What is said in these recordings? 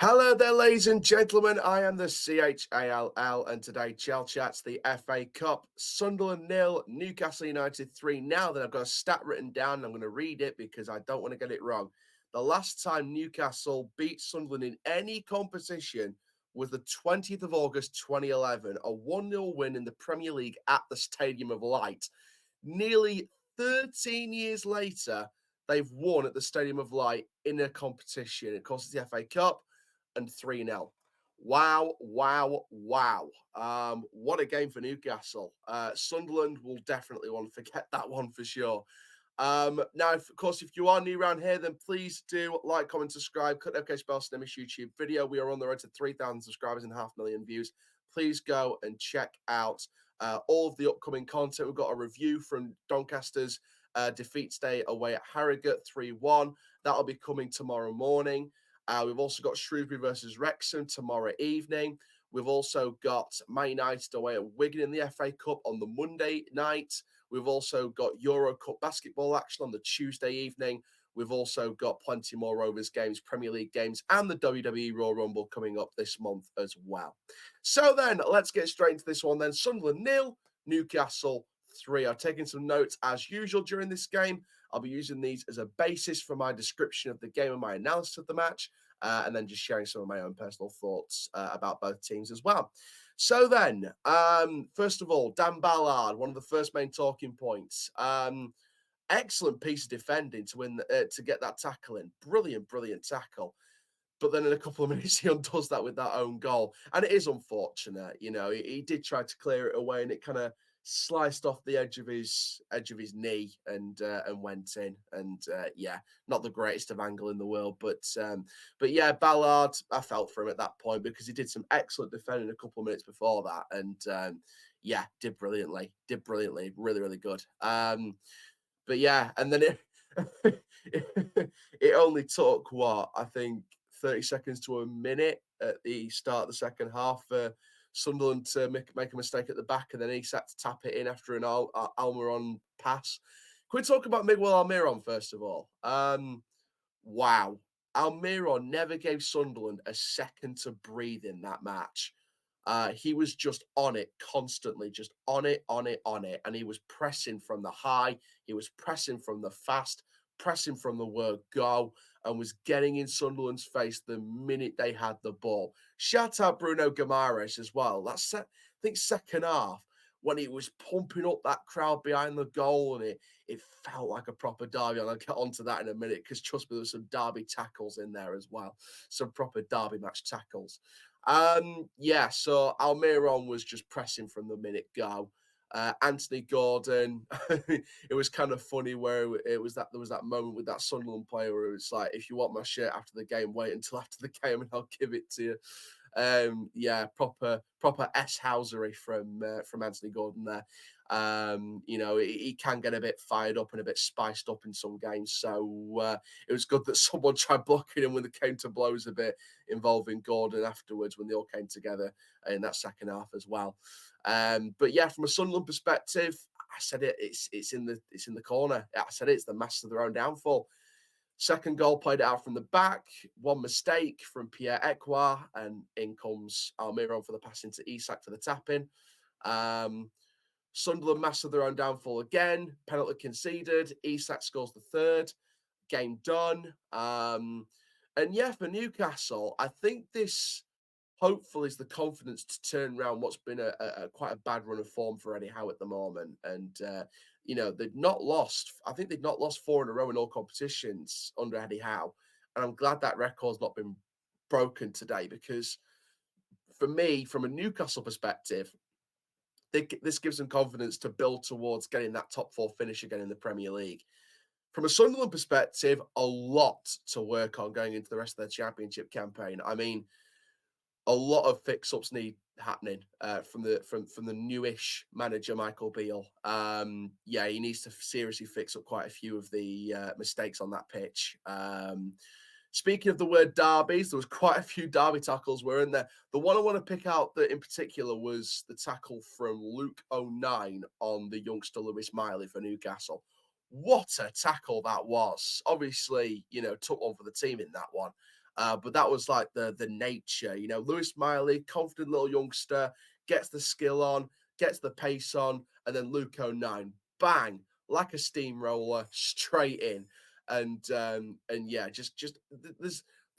Hello there, ladies and gentlemen. I am the CHALL, and today Chall chats the FA Cup. Sunderland 0, Newcastle United 3. Now that I've got a stat written down, I'm going to read it because I don't want to get it wrong. The last time Newcastle beat Sunderland in any competition was the 20th of August 2011, a 1-0 win in the Premier League at the Stadium of Light. Nearly 13 years later, they've won at the Stadium of Light in a competition. Of course, it's the FA Cup and 3-0. Wow, wow, wow. What a game for Newcastle. Sunderland will definitely want to forget that one for sure. Now, of course, if you are new around here, then please do like, comment, subscribe, click the notification bell, send this YouTube video. We are on the road to 3,000 subscribers and 500,000 views. Please go and check out all of the upcoming content. We've got a review from Doncaster's defeat stay away at Harrogate 3-1. That'll be coming tomorrow morning. We've also got Shrewsbury versus Wrexham tomorrow evening. We've also got Man United away at Wigan in the FA Cup on the Monday night. We've also got Euro Cup basketball action on the Tuesday evening. We've also got plenty more Rovers games, Premier League games, and the WWE Royal Rumble coming up this month as well. So then, let's get straight into this one then. Sunderland 0, Newcastle 3. I've taken some notes as usual during this game. I'll be using these as a basis for my description of the game and my analysis of the match, and then just sharing some of my own personal thoughts about both teams as well. So then, first of all, Dan Ballard, one of the first main talking points. Excellent piece of defending to win, to get that tackle in. Brilliant, brilliant tackle. But then in a couple of minutes, he undoes that with that own goal. And it is unfortunate. You know, he did try to clear it away and it kind of sliced off the edge of his knee and went in. And yeah, not the greatest of angle in the world. But yeah, Ballard, I felt for him at that point because he did some excellent defending a couple of minutes before that. And yeah, did brilliantly. Really, really good. But yeah, and then it only took what I think 30 seconds to a minute at the start of the second half for Sunderland to make a mistake at the back, and then he had to tap it in after an Almirón pass. Can we talk about Miguel Almirón first of all? Wow, Almirón never gave Sunderland a second to breathe in that match. He was just on it constantly, just on it. And he was pressing from the high. He was pressing from the fast, pressing from the word go, and was getting in Sunderland's face the minute they had the ball. Shout out Bruno Guimaraes as well. That's, I think, second half when he was pumping up that crowd behind the goal, and it felt like a proper derby. And I'll get onto that in a minute because trust me, there's some derby tackles in there as well, some proper derby match tackles. Yeah, so Almirón was just pressing from the minute go. Anthony Gordon, it was kind of funny where there was that moment with that Sunderland player where it's like, if you want my shirt after the game, wait until after the game and I'll give it to you. Yeah, proper S-housery from Anthony Gordon there. You know, he can get a bit fired up and a bit spiced up in some games. So it was good that someone tried blocking him when it came to blows a bit involving Gordon afterwards when they all came together in that second half as well. But yeah, from a Sunderland perspective, I said it's in the corner. I said it's the master of their own downfall. Second goal played it out from the back. One mistake from Pierre Ekwa, and in comes Almirón for the pass into Isak for the tap-in. Sunderland mastered their own downfall again. Penalty conceded. Isak scores the third. Game done. And yeah, for Newcastle, I think this hopefully is the confidence to turn around what's been a quite a bad run of form for Eddie Howe at the moment. And you know, they've not lost. I think they've not lost 4 in a row in all competitions under Eddie Howe, and I'm glad that record's not been broken today because, for me, from a Newcastle perspective, this gives them confidence to build towards getting that top 4 finish again in the Premier League. From a Sunderland perspective, a lot to work on going into the rest of their championship campaign. I mean, a lot of fix-ups need happening from the newish manager Michael Beale. Yeah, he needs to seriously fix up quite a few of the mistakes on that pitch. Speaking of the word derbies, there was quite a few derby tackles were in there. The one I want to pick out that in particular was the tackle from Luke 09 on the youngster Lewis Miley for Newcastle. What a tackle that was. Obviously, you know, took one for the team in that one. But that was like the nature, you know. Lewis Miley, confident little youngster, gets the skill on, gets the pace on, and then Luke O'Nine, bang, like a steamroller, straight in. And yeah,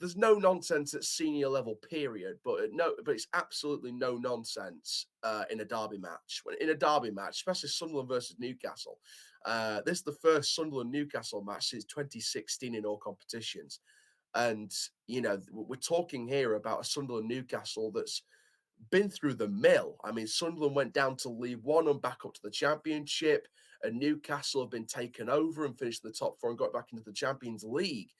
there's no nonsense at senior level, period. But it's absolutely no nonsense in a derby match. In a derby match, especially Sunderland versus Newcastle, this is the first Sunderland Newcastle match since 2016 in all competitions. And you know, we're talking here about a Sunderland Newcastle that's been through the mill. I mean, Sunderland went down to League One and back up to the Championship, and Newcastle have been taken over and finished in the top four and got back into the Champions League.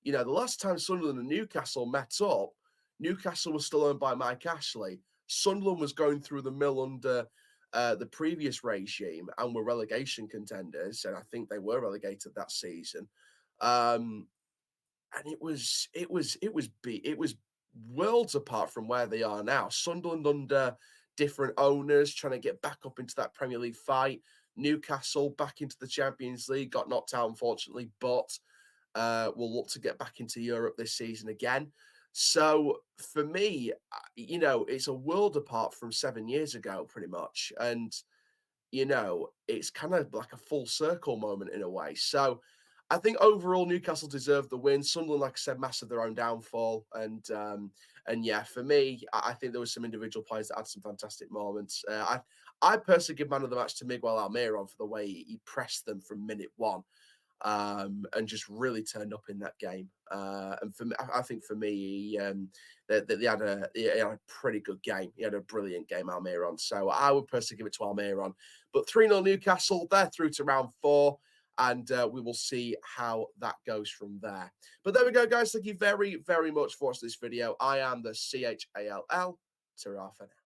You know, the last time Sunderland and Newcastle met up, Newcastle was still owned by Mike Ashley. Sunderland was going through the mill under the previous regime and were relegation contenders, and I think they were relegated that season. Um, and it was worlds apart from where they are now. Sunderland under different owners trying to get back up into that Premier League fight. Newcastle back into the Champions League, got knocked out unfortunately, but will look to get back into Europe this season again. So for me, you know, it's a world apart from 7 years ago, pretty much. And you know, it's kind of like a full circle moment in a way. So I think overall Newcastle deserved the win. Sunderland, like I said, mastered their own downfall. And yeah, for me, I think there was some individual players that had some fantastic moments. I personally give man of the match to Miguel Almirón for the way he pressed them from minute one, and just really turned up in that game. And for me, I think for me, they had a pretty good game. He had a brilliant game, Almirón. So I would personally give it to Almirón. But 3-0 Newcastle, they're through to round four. And we will see how that goes from there. But there we go, guys. Thank you very, very much for watching this video. I am the CHALL. Ta-ra for now.